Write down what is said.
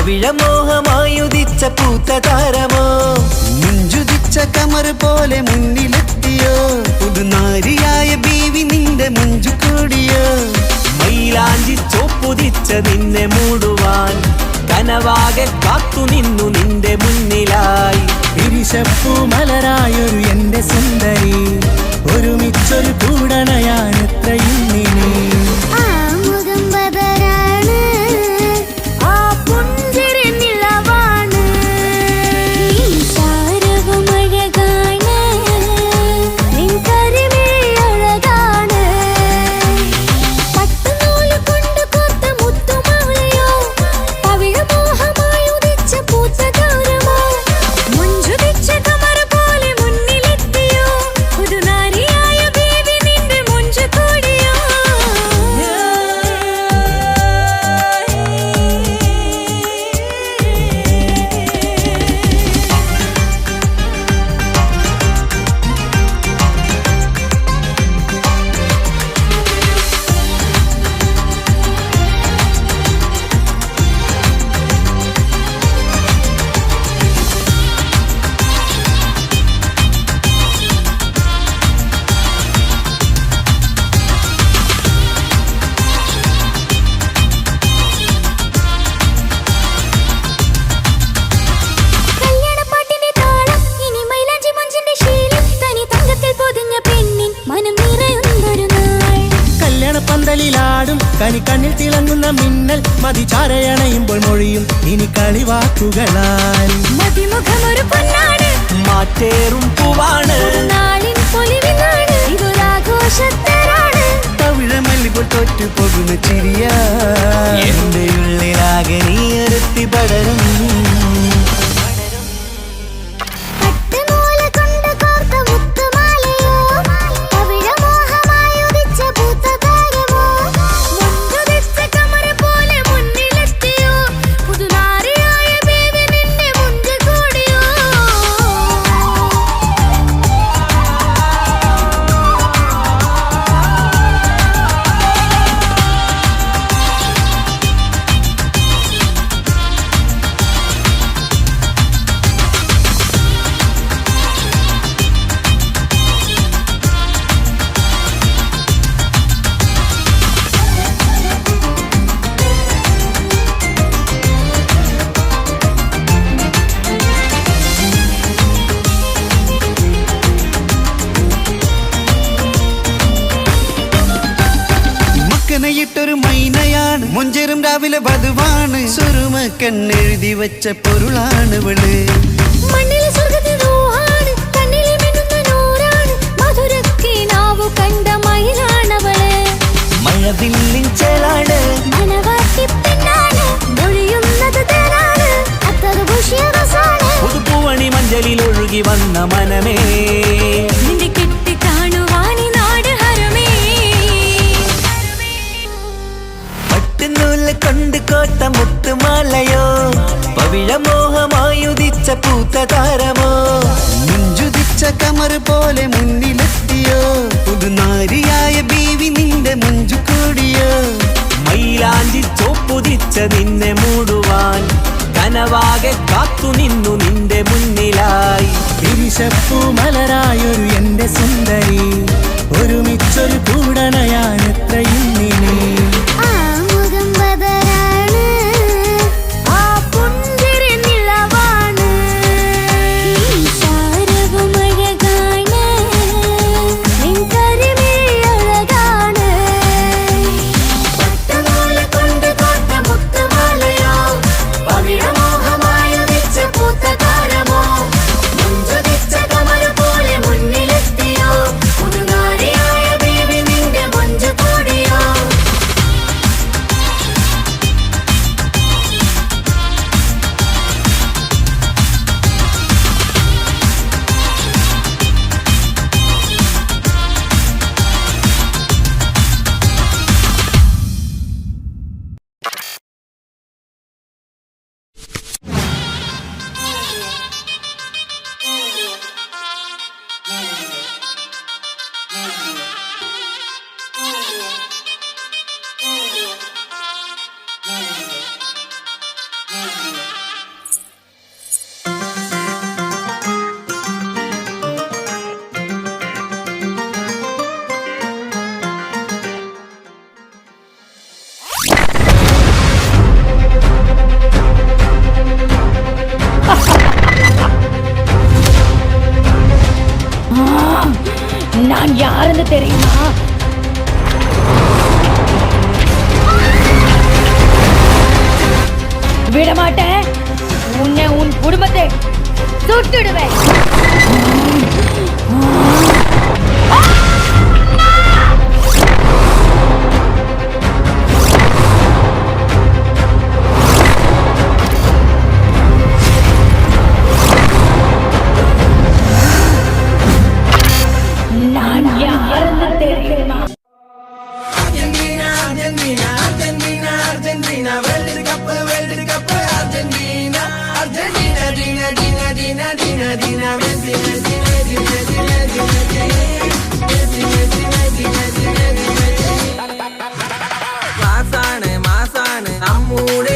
പവിഴമോഹമായുദിച്ച പൂത്ത താരമോ മുഞ്ചുദിച്ച കമർ പോലെ മുന്നിലെത്തിയോ പുതുനാരിയായ ബീവി നിന്റെ മുഞ്ചു കൂടിയോ മൈലാഞ്ചി ചോപ്പുദിച്ച നിന്നെ മൂടുവാൻ കനവാകെ കാത്തു നിന്നു നിന്റെ മുന്നിലായി ഇരിശപ്പൂ മലരായൊരു എന്റെ സുന്ദരി ഒരുമിച്ചൊരു കൂടണയാൻ എത്രയും നീ പന്തലിലാടും കനി കണ്ണിൽ തിളങ്ങുന്ന മിന്നൽ മതി ചാരയണയുമ്പോൾ മൊഴിയും ഇനി കളിവാക്കുകളാൽ മതിമുഖമൊരു പൊന്നാണ് മാറ്റേറും പൂവാണ് നാളിൻ പൊലിവിനാണ് ഇതൊരാഘോഷത്തരാണ് പവിഴമല്ലിപ്പോൾ തോറ്റു പോകുന്ന ചിരിയ എന്റെ ഉള്ളിലാകെ നീ ഒരുത്തി പടരും ൊരു മൈനയാണ് മുഞ്ചേറും രാവിലെ വധുവാണ് സുറുമ കണ്ണെഴുതി വെച്ച പൊരുളാണ് ഇവള് മണ്ണിലെ സ്വർഗത്തിലാണ് കണ്ണിലെ മിന്നുന്ന നൂറാണ് മധുരക്കിനാവു കണ്ട മയിലാണവള് മഴവില്ലിൻ ചേലാണ് മനവാട്ടി പെണ്ണാണ് മൊഴിയുന്നത് തേനാണ് അത്ര ഭൂഷിയറസാണ് പുതുപൂവണി മഞ്ചലിൽ ഒഴുകി വന്ന മനമേ നിന്റെ കിട്ടി കാണുവാനി നാട് ഹരമേ കൊണ്ട് കോട്ട മുത്തുമാലയോ പവിഴമോഹമായുദിച്ച പൂത്ത താരമോ മുഞ്ചുദിച്ച കമർ പോലെ മുന്നിലെത്തിയോ പുതുനാരിയായ ബീവി നിന്റെ മുഞ്ചു കൂടിയോ മൈലാഞ്ചി ചോപ്പുദിച്ച നിന്നെ മൂടുവാൻ കനവാകെ കാത്തു നിന്നു നിന്റെ മുന്നിലായി ഇരിശപ്പൂ മലരായൊരു എന്റെ സുന്ദരി ഒരുമിച്ചൊരു കൂടണയാൻ എത്രയും നീ ും தெரியுமா? விட மாட்டேன். உன்னை உன் குடும்பத்தை சுட்டுடுவேன். நான் யாருன்னு தெரியுமா? മാസാണ് നമ്മുടെ